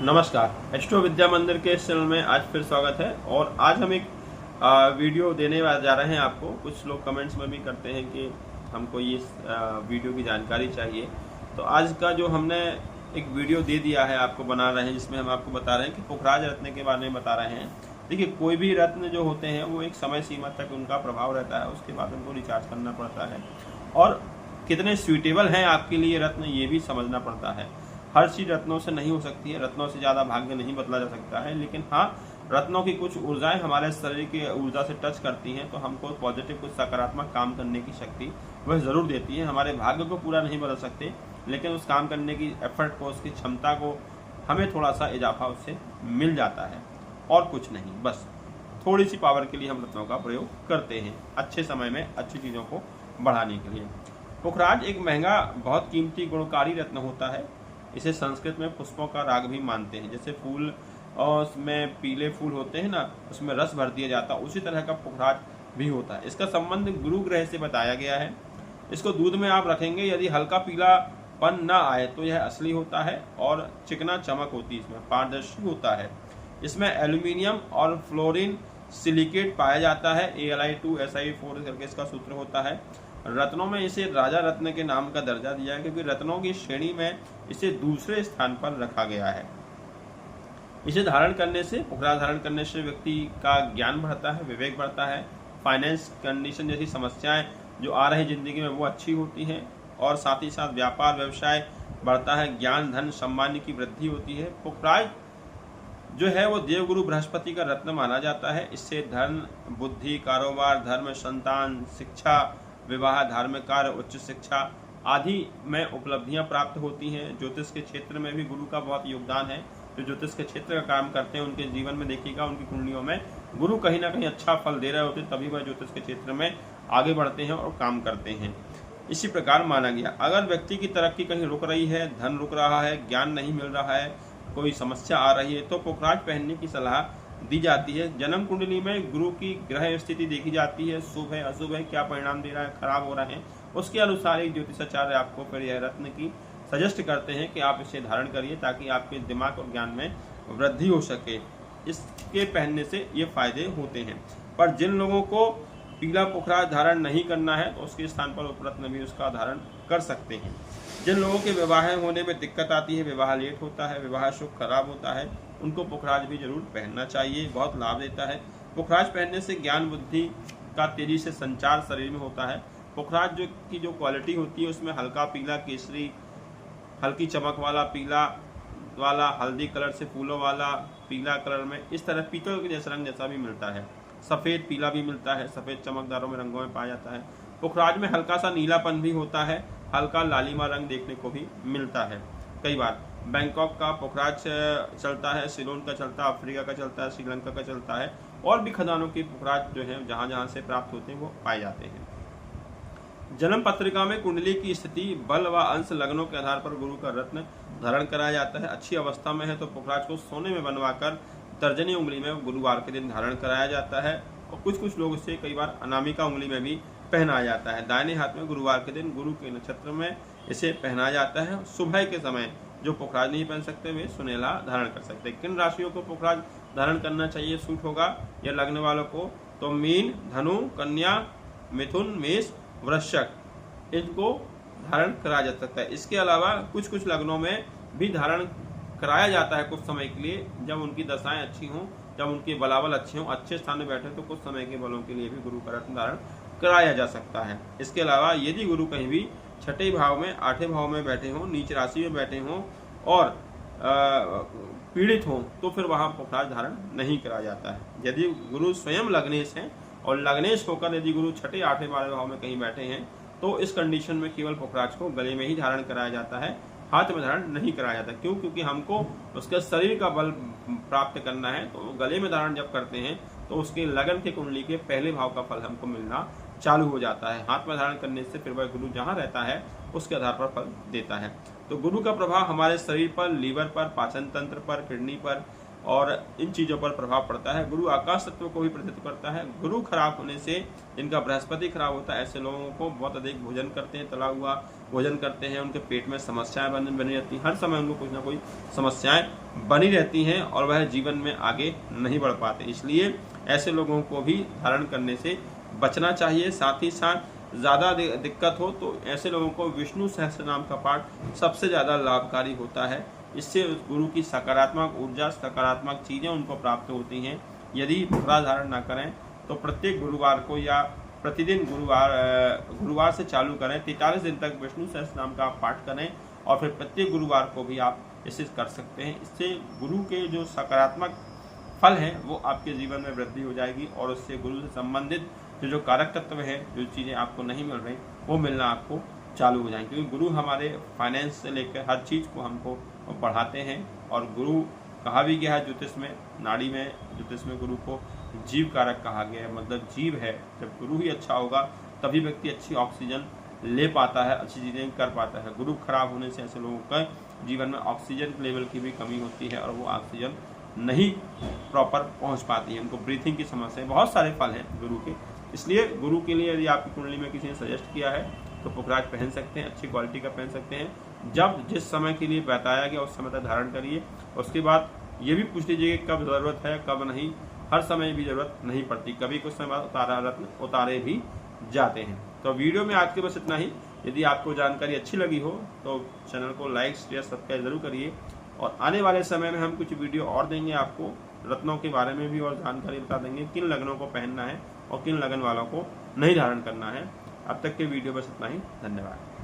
नमस्कार। एस्ट्रो विद्या मंदिर के इस चैनल में आज फिर स्वागत है। और आज हम एक वीडियो देने जा रहे हैं आपको। कुछ लोग कमेंट्स में भी करते हैं कि हमको ये वीडियो की जानकारी चाहिए, तो आज का जो हमने एक वीडियो दे दिया है आपको बना रहे हैं, जिसमें हम आपको बता रहे हैं कि पुखराज रत्न के बारे में बता रहे हैं। देखिए, कोई भी रत्न जो होते हैं वो एक समय सीमा तक उनका प्रभाव रहता है, उसके बाद उनको रिचार्ज करना पड़ता है और कितने सूटेबल हैं आपके लिए रत्न ये भी समझना पड़ता है। हर चीज रत्नों से नहीं हो सकती है, रत्नों से ज्यादा भाग्य नहीं बदला जा सकता है, लेकिन हाँ, रत्नों की कुछ ऊर्जाएं हमारे शरीर की ऊर्जा से टच करती हैं, तो हमको पॉजिटिव कुछ सकारात्मक काम करने की शक्ति वह जरूर देती है। हमारे भाग्य को पूरा नहीं बदल सकते, लेकिन उस काम करने की एफर्ट को, उसकी क्षमता को हमें थोड़ा सा इजाफा उससे मिल जाता है और कुछ नहीं। बस थोड़ी सी पावर के लिए हम रत्नों का प्रयोग करते हैं, अच्छे समय में अच्छी चीजों को बढ़ाने के लिए। पुखराज एक महंगा, बहुत कीमती, गुणकारी रत्न होता है। इसे संस्कृत में पुष्पों का राग भी मानते हैं। जैसे फूल और उसमें पीले फूल होते हैं ना, उसमें रस भर दिया जाता है, उसी तरह का पुखराज भी होता है। इसका संबंध गुरु ग्रह से बताया गया है। इसको दूध में आप रखेंगे, यदि हल्का पीलापन ना आए तो यह असली होता है और चिकना चमक होती है, इसमें पारदर्शी होता है। इसमें एल्यूमिनियम और फ्लोरीन सिलिकेट पाया जाता है। Al2Si4 करके इसका सूत्र होता है। रत्नों में इसे राजा रत्न के नाम का दर्जा दिया है, क्योंकि रत्नों की श्रेणी में इसे दूसरे स्थान पर रखा गया है। इसे धारण करने से, पुखराज धारण करने से व्यक्ति का ज्ञान बढ़ता है, विवेक बढ़ता है, फाइनेंस कंडीशन जैसी समस्याएं जो आ रही जिंदगी में वो अच्छी होती हैं, और साथ ही साथ व्यापार व्यवसाय बढ़ता है, ज्ञान धन सम्मान की वृद्धि होती है। पुखराज जो है वो देवगुरु बृहस्पति का रत्न माना जाता है। इससे धन, बुद्धि, कारोबार, धर्म, संतान, शिक्षा, विवाह, धार्मिक कार्य, उच्च शिक्षा आदि में उपलब्धियां प्राप्त होती हैं। ज्योतिष के क्षेत्र में भी गुरु का बहुत योगदान है। जो ज्योतिष के क्षेत्र का काम करते हैं उनके जीवन में देखिएगा, उनकी कुंडलियों में गुरु कहीं ना कहीं अच्छा फल दे रहे होते, तभी वह ज्योतिष के क्षेत्र में आगे बढ़ते हैं और काम करते हैं। इसी प्रकार माना गया। अगर व्यक्ति की तरक्की कहीं रुक रही है, धन रुक रहा है, ज्ञान नहीं मिल रहा है, कोई समस्या आ रही है, तो पुखराज पहनने की सलाह दी जाती है। जन्म कुंडली में गुरु की ग्रह स्थिति देखी जाती है, शुभ है, अशुभ है, क्या परिणाम दे रहा है, खराब हो रहे हैं, उसके अनुसार एक ज्योतिषाचार्य आपको फिर यह रत्न की सजेस्ट करते हैं कि आप इसे धारण करिए, ताकि आपके दिमाग और ज्ञान में वृद्धि हो सके। इसके पहनने से ये फायदे होते हैं। पर जिन लोगों को पीला पुखराज धारण नहीं करना है, तो उसके स्थान पर उपरत्न भी उसका धारण कर सकते हैं। जिन लोगों के विवाह होने में दिक्कत आती है, विवाह लेट होता है, विवाह सुख खराब होता है, उनको पुखराज भी जरूर पहनना चाहिए, बहुत लाभ देता है। पुखराज पहनने से ज्ञान बुद्धि का तेजी से संचार शरीर में होता है। पुखराज जो क्वालिटी होती है, उसमें हल्का पीला, केसरी, हल्की चमक वाला पीला वाला, हल्दी कलर से फूलों वाला पीला कलर में, इस तरह पीतल के जैसा रंग जैसा भी मिलता है। सफेद पीला भी मिलता है, सफेद चमकदारों में रंगों में पाया जाता है। पुखराज में हल्का सा नीलापन भी होता है, हल्का लालिमा रंग देखने को भी मिलता है। कई बार बैंकॉक का पुखराज चलता है, सिलोन का चलता है, अफ्रीका का चलता है, श्रीलंका का चलता है, और भी खदानों के पुखराज जो है जहां जहां से प्राप्त होते हैं वो पाए जाते हैं। जन्म पत्रिका में कुंडली की स्थिति, बल व अंश लग्नों के आधार पर गुरु का रत्न धारण कराया जाता है। अच्छी अवस्था में है तो पुखराज को सोने में बनवाकर तर्जनी उंगली में गुरुवार के दिन धारण कराया जाता है, और कुछ लोग इसे कई बार अनामिका उंगली में भी पहनाया जाता है। दाहिने हाथ में गुरुवार के दिन गुरु के नक्षत्र में इसे पहनाया जाता है। सुबह के समय जो पुखराज नहीं पहन सकते वे सुनेला धारण कर सकते हैं। किन राशियों को पुखराज धारण करना चाहिए, सूट होगा या लगने वालों को, तो मीन, धनु, कन्या, मिथुन, मेष, वृश्चिक, इनको धारण कराया जा सकता है। इसके अलावा कुछ लग्नों में भी धारण कराया जाता है कुछ समय के लिए, जब उनकी दशाएं अच्छी हों, जब उनके बलाबल अच्छे हों, अच्छे स्थान में बैठे, तो कुछ समय के बलों के लिए भी गुरु का रत्न धारण कराया जा सकता है। इसके अलावा यदि गुरु कहीं भी छठे भाव में, आठवें भाव में बैठे हों, नीच राशि में बैठे हों और पीड़ित हों, तो फिर वहां पुखराज धारण नहीं कराया जाता है। यदि गुरु स्वयं लग्नेश हैं और लग्नेश होकर यदि गुरु छठे, आठवें, 12वें भाव में कहीं बैठे हैं, तो इस कंडीशन में केवल पुखराज को गले में ही धारण कराया जाता है, हाथ में धारण नहीं कराया जाता। क्यों? क्योंकि हमको उसके शरीर का बल प्राप्त करना है, तो गले में धारण जब करते हैं तो उसके लगन के कुंडली के पहले भाव का फल हमको मिलना चालू हो जाता है। हाथ में धारण करने से फिर वह गुरु जहाँ रहता है उसके आधार पर फल देता है। तो गुरु का प्रभाव हमारे शरीर पर, लीवर पर, पाचन तंत्र पर, किडनी पर और इन चीजों पर प्रभाव पड़ता है। गुरु आकाश तत्व को भी प्रदत्त करता है। गुरु खराब होने से, जिनका बृहस्पति खराब होता है, ऐसे लोगों को बहुत अधिक भोजन करते हैं, तला हुआ भोजन करते हैं, उनके पेट में समस्याएं बनी रहती हैं, हर समय उनको कुछ ना कोई समस्याएं बनी रहती हैं और वह जीवन में आगे नहीं बढ़ पाते। इसलिए ऐसे लोगों को भी धारण करने से बचना चाहिए। साथ ही साथ ज़्यादा दिक्कत हो तो ऐसे लोगों को विष्णु सहस्त्रनाम का पाठ सबसे ज़्यादा लाभकारी होता है। इससे उस गुरु की सकारात्मक ऊर्जा, सकारात्मक चीज़ें उनको प्राप्त होती हैं। यदि पूरा धारण ना करें तो प्रत्येक गुरुवार को या प्रतिदिन गुरुवार से चालू करें, 43 दिन तक विष्णु सहस्त्रनाम का पाठ करें और फिर प्रत्येक गुरुवार को भी आप इसे कर सकते हैं। इससे गुरु के जो सकारात्मक फल है वो आपके जीवन में वृद्धि हो जाएगी और उससे गुरु से संबंधित जो कारक तत्व है, जो चीज़ें आपको नहीं मिल रही वो मिलना आपको चालू हो जाएंगे। क्योंकि गुरु हमारे फाइनेंस से लेकर हर चीज़ को हमको बढ़ाते हैं। और गुरु कहा भी गया है ज्योतिष में, नाड़ी में ज्योतिष में गुरु को जीव कारक कहा गया है। मतलब जीव है, जब गुरु ही अच्छा होगा तभी व्यक्ति अच्छी ऑक्सीजन ले पाता है, अच्छी चीज़ें कर पाता है। गुरु खराब होने से ऐसे लोगों का जीवन में ऑक्सीजन लेवल की भी कमी होती है और वो ऑक्सीजन नहीं प्रॉपर पहुंच पाती है, उनको ब्रीथिंग की समस्या। बहुत सारे फल हैं गुरु के। इसलिए गुरु के लिए यदि आपकी कुंडली में किसी ने सजेस्ट किया है तो पुखराज पहन सकते हैं, अच्छी क्वालिटी का पहन सकते हैं। जब जिस समय के लिए बताया गया उस समय तक धारण करिए। उसके बाद ये भी पूछ लीजिए कि कब ज़रूरत है कब नहीं। हर समय भी ज़रूरत नहीं पड़ती, कभी कुछ समय बाद उतारा रत्न उतारे भी जाते हैं। तो वीडियो में आज के बस इतना ही। यदि आपको जानकारी अच्छी लगी हो तो चैनल को लाइक शेयर सब्सक्राइब जरूर करिए। और आने वाले समय में हम कुछ वीडियो और देंगे आपको, रत्नों के बारे में भी और जानकारी बता देंगे, किन लगनों को पहनना है और किन लगन वालों को नहीं धारण करना है। अब तक के वीडियो बस इतना ही। धन्यवाद।